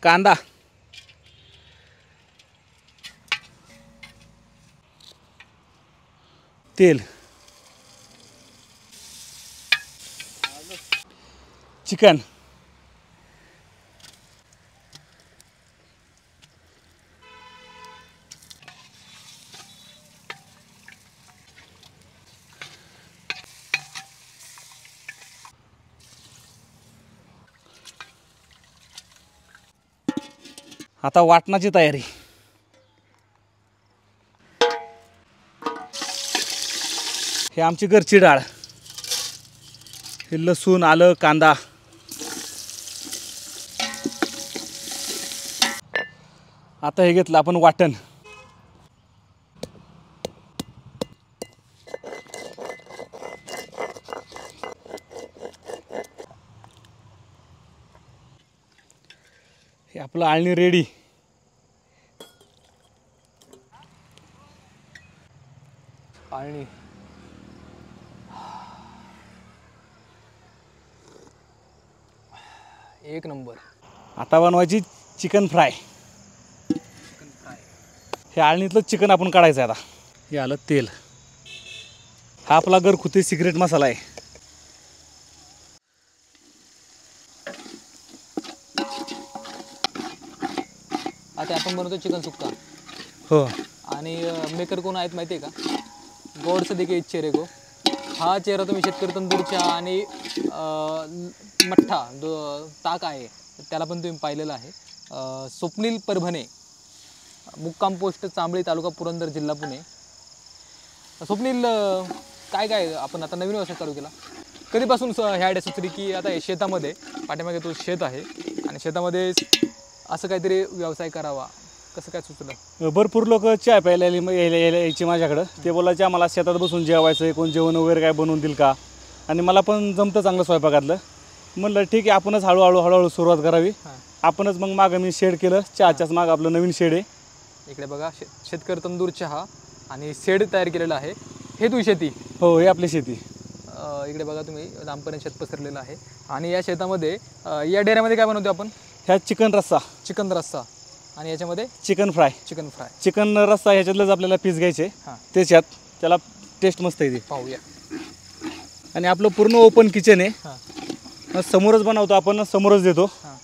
कांदा, तेल, चिकन, आता वाटणाची तयारी। हे आमची घरची डाळ, हे लसूण, आलं, कांदा, आता हे घेतलं आपण वाटण। हे आपलं आळणी रेडी। आळणी एक नंबर। आता बनवायची चिकन फ्राय। हे आळणीतलं चिकन आपण काढायचं आहे आता। हे आलं तेल, हा आपला घरगुती सिक्रेट मसाला आहे। आता आपण बनवतो चिकन सुक्का। हो, आणि मेकर कोण आहेत माहिती आहे का? गॉड से देखे चेहरे को। हा चेहरा तुम्ही शेतकरी तंदूरच्या आणि मठ्ठा ताक आहे त्याला पण तुम्ही पाहिलेला आहे। स्वप्नील परभणे, मुक्काम पोस्ट चांबळी, तालुका पुरंदर, जिल्हा पुणे। स्वप्नील, काय काय आपण आता नवीन व्यवसाय चालू केला, कधीपासून ह्या आयडिया सुचली की आता हे शेतामध्ये पाठीमागे तो शेत आहे आणि शेतामध्ये असं काहीतरी व्यवसाय करावा, कसं काय सुचलं? भरपूर लोक चहा प्यायला यायची माझ्याकडं। ते बोलायचे आम्हाला शेतात बसून जेवायचं आहे, कोण जेवण वगैरे काय बनवून देईल का? आणि मला पण जमतं चांगलं स्वयंपाकातलं। म्हणलं ठीक आहे, आपणच हळूहळू सुरुवात करावी। आपणच मग मागं मी शेड केलं, चहाच्याच मागं आपलं नवीन शेड आहे। इकडे बघा, शेतकरी तंदूर चहा आणि शेड तयार केलेलं आहे। हे तुझी शेती? हो, हे आपली शेती। इकडे बघा तुम्ही, लांबपर्यंत शेत पसरलेलं आहे। आणि या शेतामध्ये या डेऱ्यामध्ये काय बनवतो आपण? ह्या चिकन रस्सा। चिकन रस्सा। आणि याच्यामध्ये chicken fry. Chicken fry, chicken रस्सा ह्याच्यातलंच आपल्याला पीस घ्यायचे, त्याच्यात त्याला टेस्ट मस्त येते। पाहूया। आणि आपलं पूर्ण ओपन किचन आहे। हां, समोरच बनवतो आपण, समोरच देतो। हां।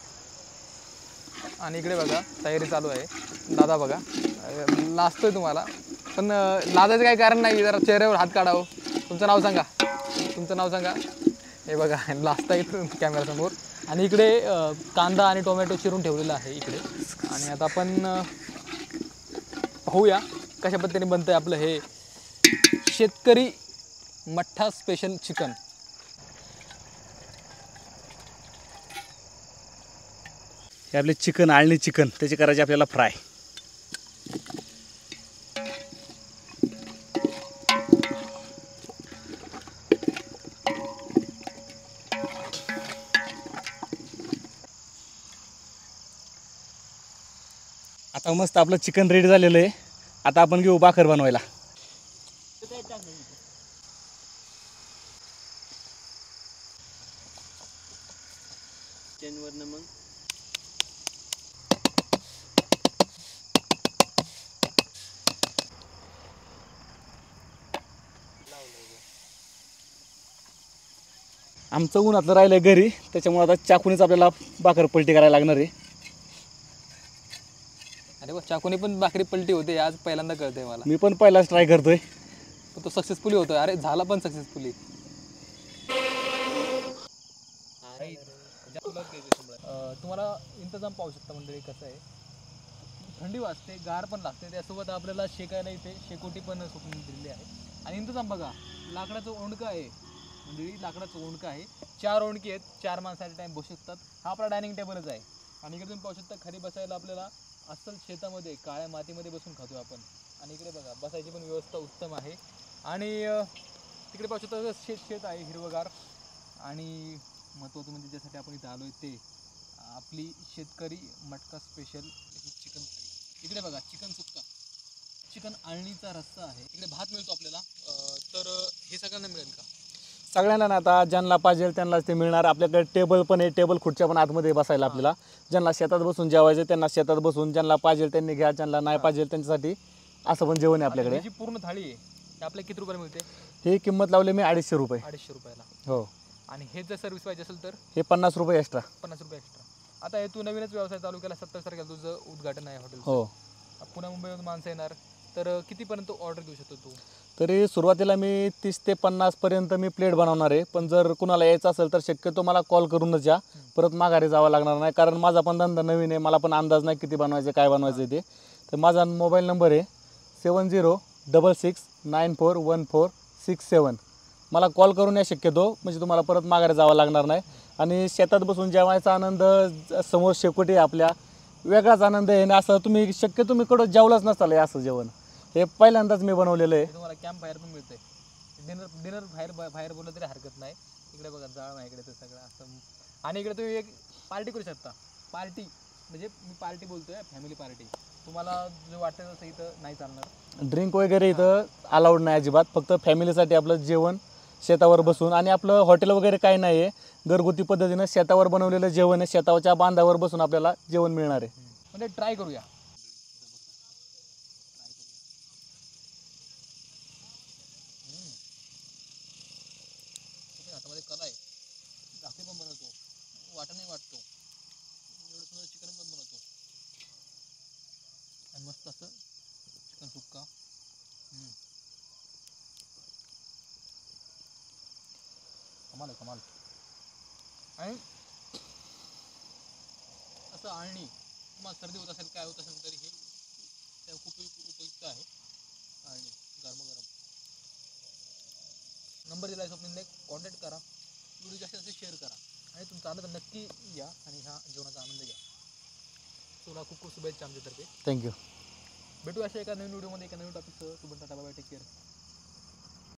आणि इकडे बघा तयारी चालू आहे। दादा बघा लाजतोय तुम्हाला, पण लाजायचं काही कारण नाही, जरा चेहऱ्यावर हात काढावं। तुमचं नाव सांगा, तुमचं नाव सांगा। हे बघा लाजता इथून कॅमेरासमोर। आणि इकडे कांदा आणि टोमॅटो चिरून ठेवलेला आहे इकडे। आणि आता आपण पाहूया कशा पद्धतीने बनतं आहे आपलं हे शेतकरी मठ्ठा स्पेशल चिकन। हे आपले चिकन, आळणी चिकन, त्याची करायची आपल्याला फ्राय। आता मस्त आपलं चिकन रेडी झालेलं आहे। आता आपण घेऊ भाकर बनवायला। आमचं उन्हातलं राहिलं घरी, त्याच्यामुळे आता चाकूनीच आपल्याला भाकर पलटी करायला लागणार आहे। अरे वा, चाकूने पण भाकरी पलटी होते, आज पहिल्यांदा कळतंय मला। मी पण पहिलाच ट्राय करतोय, पण तो सक्सेसफुली होतोय। अरे झाला पण सक्सेसफुली। तुम्हाला इंतजाम पाहू शकता मंडळी कसं आहे, थंडी वाजते, गार पण लागते, त्यासोबत आपल्याला शेकायला इथे शेकोटी पण स्वप्न दिलेली आहे। आणि इंतजाम बघा, लाकडाचं ओंडकं आहे मंडळी, लाकडाचं ओंडकं आहे। 4 ओंडकी आहेत, 4 माणसं ॲट टाइम बसू शकतात। हा आपला डायनिंग टेबलच आहे। आणि इकडे तुम्ही पाहू शकता, खाली बसायला आपल्याला अस्सल शेतामध्ये काळ्या मातीमध्ये बसून खातो आपण। आणि इकडे बघा बसायची पण व्यवस्था उत्तम आहे। आणि तिकडे पाहू शकता शेत आहे हिरवगार। आणि महत्त्वाचं म्हणजे ज्यासाठी आपण इथे आलो आहे ते आपली शेतकरी मटका स्पेशल ही चिकन थाळी। इकडे बघा चिकन सुक्का, चिकन आळणीचा रस्सा आहे। इकडे भात मिळतो आपल्याला, तर हे सगळ्यांना मिळेल का? सगळ्यांना ना आता ज्यांना पाहिजे त्यांनाच ते मिळणार. आपल्याकडे टेबल पण आहे, टेबल खुर्च्या पण आतमध्ये बसायला आपल्याला. ज्यांना शेतात बसून जेवायचं त्यांना शेतात बसून, ज्यांना पाहिजे त्यांनी घ्या, ज्यांना नाही पाहिजे त्यांच्यासाठी असं पण जेवण आहे आपल्याकडे. ही जी पूर्ण थाळी आहे ती आपल्याला किती रुपयाला मिळते? ही किंमत लावली मी 250 रुपये. 250 रुपयाला. हो. आणि हे जर सर्व्हिस पाहिजे असेल तर हे 50 रुपये एक्स्ट्रा. 50 रुपये एक्स्ट्रा. आता हे तू नवीनच व्यवसाय चालू केला, 70 तारखेला तुझं उद्घाटन आहे हॉटेल. हो. पुण्या मुंबईमधून माणसं येणार, तर कितीपर्यंत ऑर्डर देऊ शकतो तू? तरी सुरुवातीला मी 30 ते 50 पर्यंत मी प्लेट बनवणार आहे. पण जर कुणाला यायचं असेल तर शक्यतो मला कॉल करूनच या, परत माघारी जावं लागणार नाही. कारण माझा पण धंदा नवीन आहे, मला पण अंदाज नाही किती बनवायचं काय बनवायचं ते. तर माझा मोबाईल नंबर आहे 7066941467. मला कॉल करून या शक्यतो, म्हणजे तुम्हाला परत माघारी जावं लागणार नाही. आणि शेतात बसून जेवायचा आनंद, समोर शेकोटी आपल्या, वेगळाच आनंद आहे. आणि असं तुम्ही शक्यतो मी कडं जेवलंच नसताल हे असं जेवण. हे पहिल्यांदाच मी बनवलेलं आहे. तुम्हाला कॅम्प फायर पण मिळतंय. डिनर बाहेर बोललं तरी हरकत नाही. इकडे बघा जाळ आहे, इकडे ते सगळं असं. आणि इकडे तुम्ही एक पार्टी करू शकता. पार्टी म्हणजे मी पार्टी बोलतोय, फॅमिली पार्टी. तुम्हाला जो वाटतं तसं इथं नाही चालणार. ड्रिंक वगैरे इथं अलाउड नाही अजिबात. फक्त फॅमिलीसाठी आपलं जेवण शेतावर बसून. आणि आपलं हॉटेल वगैरे काही नाही आहे, घरगुती पद्धतीनं शेतावर बनवलेलं जेवण आहे. शेतावरच्या बांधावर बसून आपल्याला जेवण मिळणार आहे. म्हणजे ट्राय करूया. हातामध्ये कला आहे. भाकरी पण बनवतो, वाटाणे वाटतो, एवढं सुंदर चिकन पण बनवतो. आणि मस्त असं चिकन सुक्का. कमाल आहे, कमाल. आणि असं आळणी, तुम्हाला सर्दी होत असेल, काय होत असेल, तरी हे खूप उपयुक्त आहे. आळणी गरम. नंबर दिला आहे स्वप्नीलने, कॉन्टॅक्ट करा, व्हिडिओ जास्तीत जास्त शेअर करा आणि तुमचा आनंद नक्की घ्या आणि ह्या जेवणाचा आनंद घ्या. तुला खूप शुभेच्छा आमच्यातर्फे. थँक्यू. भेटू अशा एका नवीन व्हिडिओमध्ये, एका नवीन टॉपिकसह. तू पण टाटा, बाय, टेक केअर.